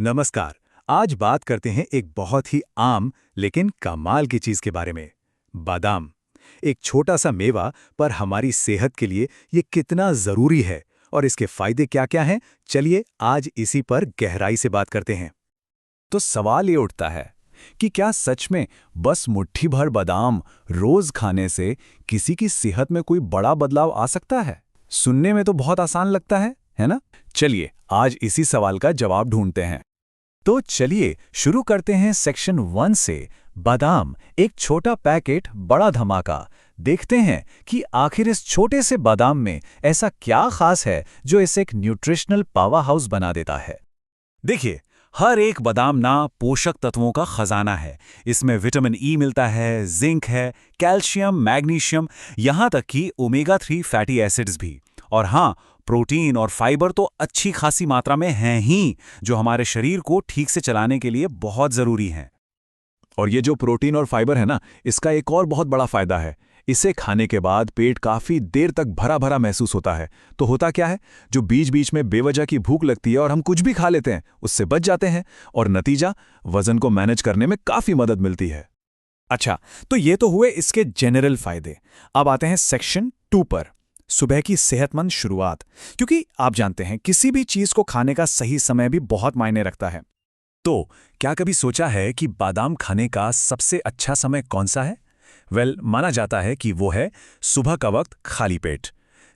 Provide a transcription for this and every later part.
नमस्कार। आज बात करते हैं एक बहुत ही आम लेकिन कमाल की चीज के बारे में। बादाम। एक छोटा सा मेवा, पर हमारी सेहत के लिए ये कितना जरूरी है और इसके फायदे क्या-क्या हैं, चलिए आज इसी पर गहराई से बात करते हैं। तो सवाल ये उठता है कि क्या सच में बस मुट्ठी भर बादाम रोज खाने से किसी की सेहत में कोई बड़ा बदलाव आ सकता है? सुनने में तो बहुत आसान लगता है ना? चलिए आज इसी सवाल का जवाब ढूंढते हैं। तो चलिए शुरू करते हैं सेक्शन 1 से। बादाम, एक छोटा पैकेट बड़ा धमाका। देखते हैं कि आखिर इस छोटे से बादाम में ऐसा क्या खास है जो इसे एक न्यूट्रिशनल पावर हाउस बना देता है। देखिए, हर एक बादाम ना पोषक तत्वों का खजाना है। इसमें विटामिन ई मिलता है, जिंक है, कैल्शियम, मैग्नीशियम, यहाँ तक कि ओमेगा 3 फैटी एसिड्स भी। और हाँ, प्रोटीन और फाइबर तो अच्छी खासी मात्रा में हैं ही, जो हमारे शरीर को ठीक से चलाने के लिए बहुत जरूरी हैं। और ये जो प्रोटीन और फाइबर है ना, इसका एक और बहुत बड़ा फायदा है। इसे खाने के बाद पेट काफी देर तक भरा भरा महसूस होता है। तो होता क्या है, जो बीच बीच में बेवजह की भूख लगती है और हम कुछ भी खा लेते हैं, उससे बच जाते हैं और नतीजा, वजन को मैनेज करने में काफी मदद मिलती है। अच्छा, तो ये तो हुए इसके जनरल फायदे। अब आते हैं सेक्शन 2 पर, सुबह की सेहतमंद शुरुआत। क्योंकि आप जानते हैं, किसी भी चीज को खाने का सही समय भी बहुत मायने रखता है। तो क्या कभी सोचा है कि बादाम खाने का सबसे अच्छा समय कौन सा है? माना जाता है कि वो है सुबह का वक्त, खाली पेट।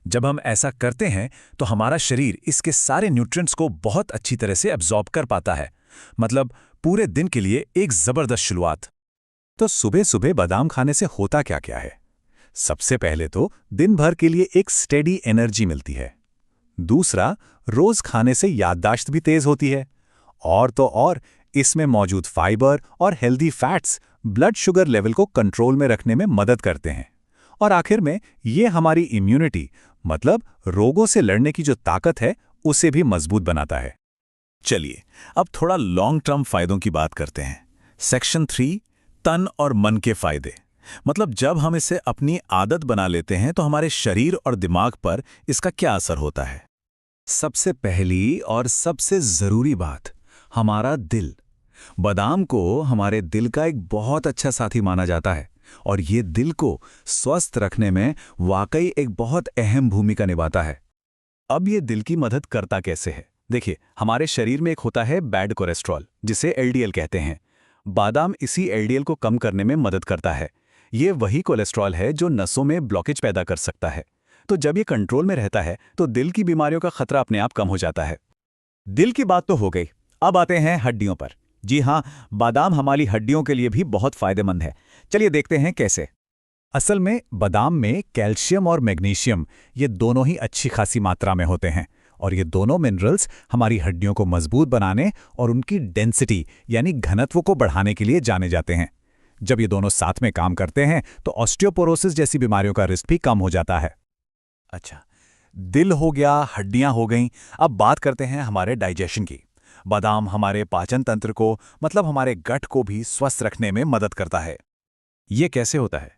जब हम ऐसा करते हैं तो हमारा शरीर इसके सारे न्यूट्रिएंट्स को बहुत अच्छी तरह से एब्जॉर्ब कर पाता है। मतलब पूरे दिन के लिए एक जबरदस्त शुरुआत। तो सुबह सुबह बादाम खाने से होता क्या है? सबसे पहले तो दिन भर के लिए एक स्टेडी एनर्जी मिलती है। दूसरा, रोज खाने से याददाश्त भी तेज होती है। और तो और, इसमें मौजूद फाइबर और healthy fats blood sugar level को कंट्रोल में रखने में मदद करते हैं। और आखिर में ये हमारी इम्यूनिटी, मतलब रोगों से लड़ने की जो ताकत है, उसे भी मजबूत बनाता है। चलिए अब थोड़ा लॉन्ग टर्म फायदों की बात करते हैं। सेक्शन 3, तन और मन के फायदे। मतलब जब हम इसे अपनी आदत बना लेते हैं तो हमारे शरीर और दिमाग पर इसका क्या असर होता है? सबसे पहली और सबसे जरूरी बात, हमारा दिल। बादाम को हमारे दिल का एक बहुत अच्छा साथी माना जाता है और ये दिल को स्वस्थ रखने में वाकई एक बहुत अहम भूमिका निभाता है। अब ये दिल की मदद करता कैसे है? देखिए, हमारे शरीर में एक होता है बैड कोलेस्ट्रॉल, जिसे एलडीएल कहते हैं। बादाम इसी एलडीएल को कम करने में मदद करता है। ये वही कोलेस्ट्रॉल है जो नसों में ब्लॉकेज पैदा कर सकता है। तो जब ये कंट्रोल में रहता है तो दिल की बीमारियों का खतरा अपने आप कम हो जाता है। दिल की बात तो हो गई, अब आते हैं हड्डियों पर। जी हाँ, बादाम हमारी हड्डियों के लिए भी बहुत फायदेमंद है। चलिए देखते हैं कैसे। असल में बादाम में कैल्शियम और मैग्नीशियम, ये दोनों ही अच्छी खासी मात्रा में होते हैं और ये दोनों मिनरल्स हमारी हड्डियों को मजबूत बनाने और उनकी डेंसिटी यानी घनत्व को बढ़ाने के लिए जाने जाते हैं। जब ये दोनों साथ में काम करते हैं तो ऑस्टियोपोरोसिस जैसी बीमारियों का रिस्क भी कम हो जाता है। अच्छा, दिल हो गया, हड्डियां हो गईं। अब बात करते हैं हमारे डाइजेशन की। बादाम हमारे पाचन तंत्र को, मतलब हमारे गट को भी स्वस्थ रखने में मदद करता है। ये कैसे होता है?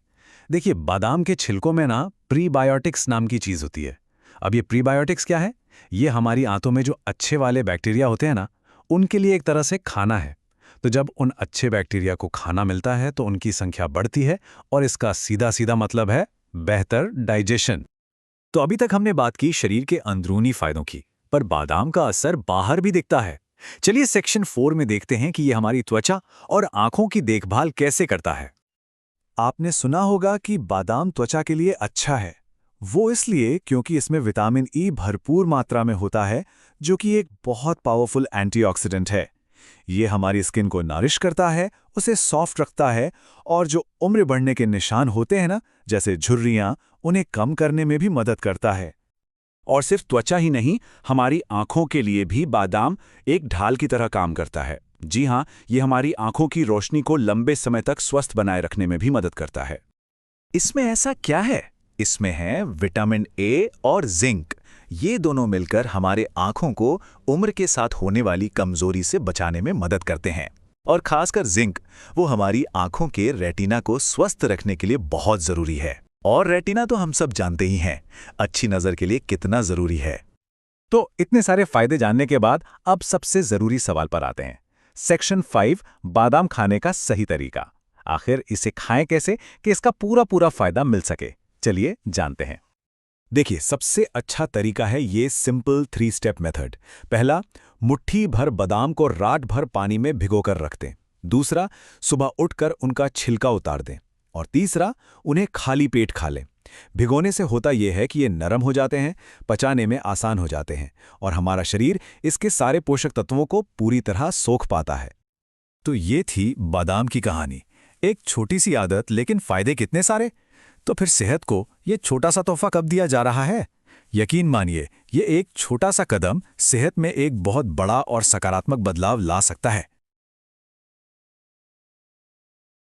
देखिए, बादाम के छिलकों में ना प्रीबायोटिक्स नाम की चीज होती है। अब ये प्रीबायोटिक्स क्या है? ये हमारी आंतों में जो अच्छे वाले बैक्टीरिया होते हैं ना, उनके लिए एक तरह से खाना है। तो जब उन अच्छे बैक्टीरिया को खाना मिलता है तो उनकी संख्या बढ़ती है और इसका सीधा सीधा मतलब है बेहतर डाइजेशन। तो अभी तक हमने बात की शरीर के अंदरूनी फायदों की, पर बादाम का असर बाहर भी दिखता है। चलिए सेक्शन 4 में देखते हैं कि यह हमारी त्वचा और आंखों की देखभाल कैसे करता है। आपने सुना होगा कि बादाम त्वचा के लिए अच्छा है। वो इसलिए क्योंकि इसमें विटामिन ई भरपूर मात्रा में होता है, जो कि एक बहुत पावरफुल एंटीऑक्सीडेंट है। ये हमारी स्किन को नरिश करता है, उसे सॉफ्ट रखता है और जो उम्र बढ़ने के निशान होते हैं ना, जैसे झुर्रियां, उन्हें कम करने में भी मदद करता है। और सिर्फ त्वचा ही नहीं, हमारी आंखों के लिए भी बादाम एक ढाल की तरह काम करता है। जी हाँ, ये हमारी आंखों की रोशनी को लंबे समय तक स्वस्थ बनाए रखने में भी मदद करता है। इसमें ऐसा क्या है? इसमें है विटामिन ए और जिंक। ये दोनों मिलकर हमारे आंखों को उम्र के साथ होने वाली कमजोरी से बचाने में मदद करते हैं। और खासकर जिंक, वो हमारी आंखों के रेटिना को स्वस्थ रखने के लिए बहुत जरूरी है। और रेटिना तो हम सब जानते ही हैं, अच्छी नजर के लिए कितना जरूरी है। तो इतने सारे फायदे जानने के बाद अब सबसे जरूरी सवाल पर आते हैं। सेक्शन 5, बादाम खाने का सही तरीका। आखिर इसे खाएं कैसे कि इसका पूरा पूरा फायदा मिल सके? चलिए जानते हैं। देखिए, सबसे अच्छा तरीका है ये सिंपल 3 स्टेप मेथड। पहला, मुट्ठी भर बादाम को रात भर पानी में भिगोकर रख दें। दूसरा, सुबह उठकर उनका छिलका उतार दें। और तीसरा, उन्हें खाली पेट खा लें। भिगोने से होता यह है कि ये नरम हो जाते हैं, पचाने में आसान हो जाते हैं और हमारा शरीर इसके सारे पोषक तत्वों को पूरी तरह सोख पाता है। तो ये थी बादाम की कहानी। एक छोटी सी आदत, लेकिन फायदे कितने सारे। तो फिर सेहत को ये छोटा सा तोहफा कब दिया जा रहा है? यकीन मानिए, ये एक छोटा सा कदम सेहत में एक बहुत बड़ा और सकारात्मक बदलाव ला सकता है।